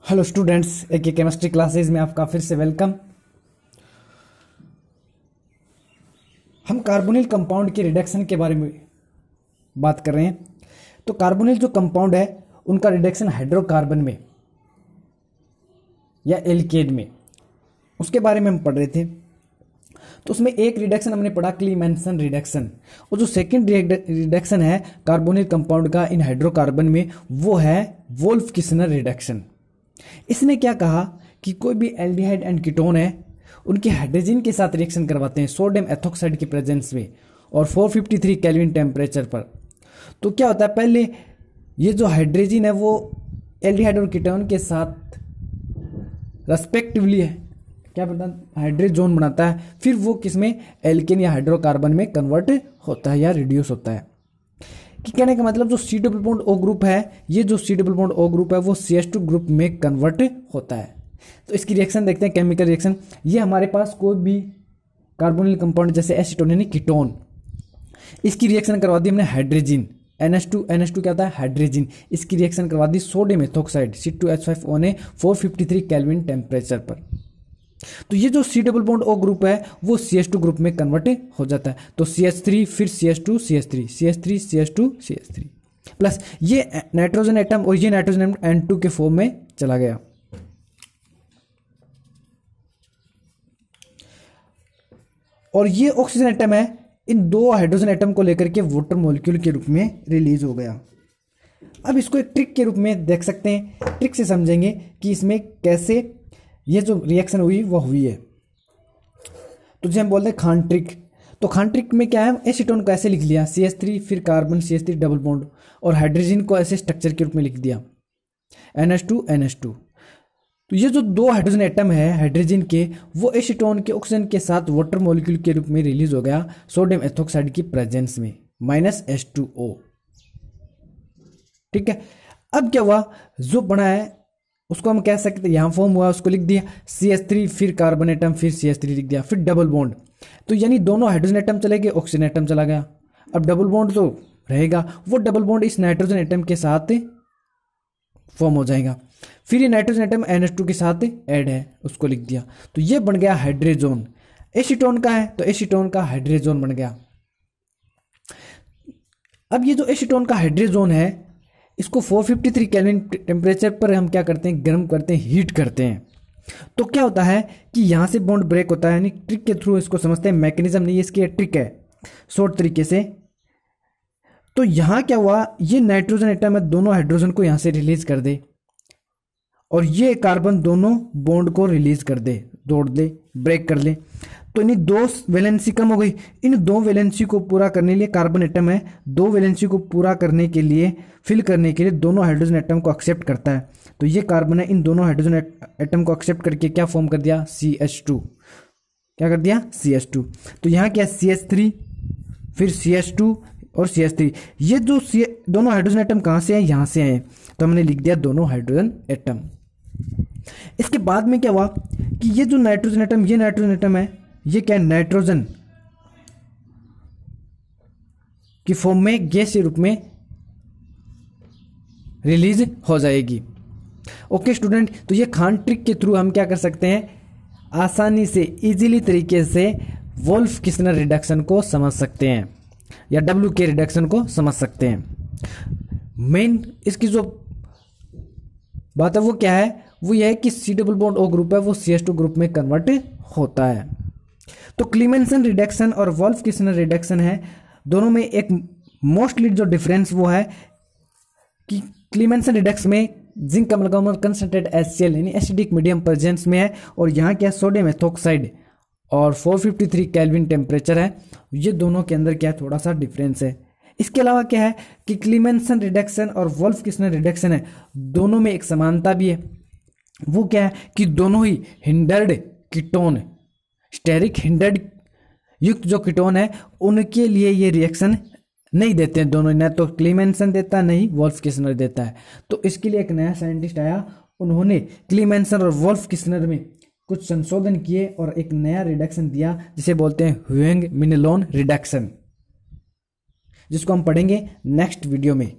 Hello students, एक chemistry classes में आपका फिर से वेलकम। हम कार्बोनिल कंपाउंड के रिडक्शन के बारे में बात कर रहे हैं। तो कार्बोनिल जो कंपाउंड है उनका रिडक्शन हाइड्रोकार्बन में या एल्केन में, उसके बारे में हम पढ़ रहे थे। तो उसमें एक रिडक्शन हमने पढ़ा क्लीमेंसन रिडक्शन, और जो सेकंड रिडक्शन है कार्बोनिल कंपाउंड का इन हाइड्रोकार्बन में वो है वोल्फ किस्नर रिडक्शन। इसने क्या कहा कि कोई भी एल्डिहाइड एंड कीटोन है उनके हाइड्रोजन के साथ रिएक्शन करवाते हैं सोडियम एथोक्साइड की प्रेजेंस में और 453 केल्विन टेम्परेचर पर। तो क्या होता है, पहले ये जो हाइड्रोजन है वो एल्डिहाइड और कीटोन के साथ रेस्पेक्टिवली है क्या बनता हाइड्रोजन बनाता है, फिर वो किसमें एल्केन या हाइड्रोकार्बन में कन्वर्ट होता है या रिड्यूस होता है। कि कहने का मतलब जो C double bond O group है, ये जो C double bond O group है वो CH2 ग्रुप में कन्वर्ट होता है। तो इसकी रिएक्शन देखते हैं, केमिकल रिएक्शन। ये हमारे पास कोई भी कार्बोनिल कंपाउंड जैसे एसीटोन यानी कीटोन, इसकी रिएक्शन करवा दी हमने हाइड्रोजन NH2 क्या होता है हाइड्रोजन, इसकी रिएक्शन करवा दी सोडियम एथोक्साइड C2H5O ने 453 केल्विन टेम्परेचर पर। तो ये जो C double bond O group है वो CH2 ग्रुप में कन्वर्ट हो जाता है। तो CH3 फिर CH2 CH3 CH3 CH2 CH3 plus ये नाइट्रोजन एटम और ये नाइट्रोजन एटम N2 के फॉर्म में चला गया। और ये ऑक्सीजन एटम है इन दो हाइड्रोजन एटम को लेकर के वाटर मॉलिक्यूल के रूप में रिलीज हो गया। अब इसको एक ट्रिक के रूप में देख सकते हैं, ट्रिक से समझेंगे कि इसमें कैसे ये जो रिएक्शन हुई वो हुई है। तो जैसे हम बोलते हैं खान ट्रिक, तो खान ट्रिक में क्या है, एसीटोन को ऐसे लिख लिया CH3 फिर कार्बन CH3 डबल बॉन्ड और हाइड्रोजन को ऐसे स्ट्रक्चर के रूप में लिख दिया NH2। तो ये जो दो हाइड्रोजन एटम है हाइड्रोजन के, वो एसीटोन के ऑक्सीजन के साथ वाटर मॉलिक्यूल के रूप में रिलीज हो गया सोडियम एथोक्साइड की प्रेजेंस में -H2O। ठीक है, अब क्या हुआ, जो बना है उसको हम कह सकते हैं, यहां फॉर्म हुआ उसको लिख दिया CH3 फिर कार्बन एटम फिर CH3 लिख दिया, फिर डबल बॉन्ड। तो यानी दोनों हाइड्रोजन एटम चले गए, ऑक्सीजन एटम चला गया। अब डबल बॉन्ड तो रहेगा, वो डबल बॉन्ड इस नाइट्रोजन एटम के साथ फॉर्म हो जाएगा। फिर ये नाइट्रोजन एटम NH2 के साथ ऐड है, उसको लिख दिया। तो ये बन गया हाइड्रोजन। एसीटोन का है तो एसीटोन का हाइड्रोजन बन गया। अब ये जो एसीटोन का हाइड्रोजन है इसको 453 केल्विन टेम्परेचर पर हम क्या करते हैं, गर्म करते हैं, हीट करते हैं। तो क्या होता है कि यहां से बॉन्ड ब्रेक होता है, यानी ट्रिक के थ्रू इसको समझते हैं, मैकेनिज्म नहीं, इसकी ट्रिक है शॉर्ट तरीके से। तो यहां क्या हुआ, ये नाइट्रोजन एटम है दोनों हाइड्रोजन को यहां से रिलीज कर दे और ये कार्बन दोनों बॉन्ड को रिलीज कर दे, तोड़ दे, ब्रेक कर ले। तो इन्हीं दो वैलेंसी कम हो गई। इन दो वैलेंसी को पूरा करने के लिए कार्बन एटम है, दो वैलेंसी को पूरा करने के लिए, फिल करने के लिए दोनों हाइड्रोजन एटम को एक्सेप्ट करता है। तो ये कार्बन है, इन दोनों हाइड्रोजन एटम को एक्सेप्ट करके क्या फॉर्म कर दिया CH2। क्या कर दिया CH2। तो यहाँ क्या CH3 फिर CH2 और CH3। ये जो दोनों हाइड्रोजन एटम कहाँ से आए, यहाँ से आए, तो हमने लिख दिया दोनों हाइड्रोजन एटम। इसके बाद में क्या हुआ कि ये जो नाइट्रोजन एटम, ये नाइट्रोजन एटम है, ये क्या है नाइट्रोजन की फॉर्म में गैस के रूप में रिलीज हो जाएगी। ओके स्टूडेंट, तो ये खान ट्रिक के थ्रू हम क्या कर सकते हैं, आसानी से इजीली तरीके से वोल्फ किस्नर रिडक्शन को समझ सकते हैं या WK रिडक्शन को समझ सकते हैं। मेन इसकी जो बात है वो क्या है, वो यह है कि C double bond O group है वो CH2 ग्रुप में कन्वर्ट होता है। तो क्लीमेंसन रिडक्शन और वोल्फ किस्नर रिडक्शन है, दोनों में एक मोस्टली जो डिफरेंस वो है कि क्लीमेंसन रिडक्शन में जिंक अमलगम कंसंट्रेट HCl यानी एसिडिक मीडियम प्रेजेंस में है, और यहाँ क्या सोडियम एथोक्साइड और 453 केल्विन टेम्परेचर है। ये दोनों के अंदर क्या है, थोड़ा सा डिफरेंस है। इसके अलावा क्या है कि क्लीमेंसन रिडक्शन और वोल्फ किस्नर रिडक्शन है, दोनों में एक समानता भी है। वो क्या है कि दोनों ही हिंडर्ड कीटोन, स्टेरिक हिंडर्ड युक्त जो कीटोन है उनके लिए ये रिएक्शन नहीं देते हैं दोनों, ना तो क्लीमेंसन देता नहीं वोल्फ किस्नर देता है। तो इसके लिए एक नया साइंटिस्ट आया, उन्होंने क्लीमेंसन और वोल्फ किस्नर में कुछ संशोधन किए और एक नया रिडक्शन दिया जिसे बोलते हैं ह्यूएंग मिनेलोन रिडक्शन, जिसको हम पढ़ेंगे नेक्स्ट वीडियो में।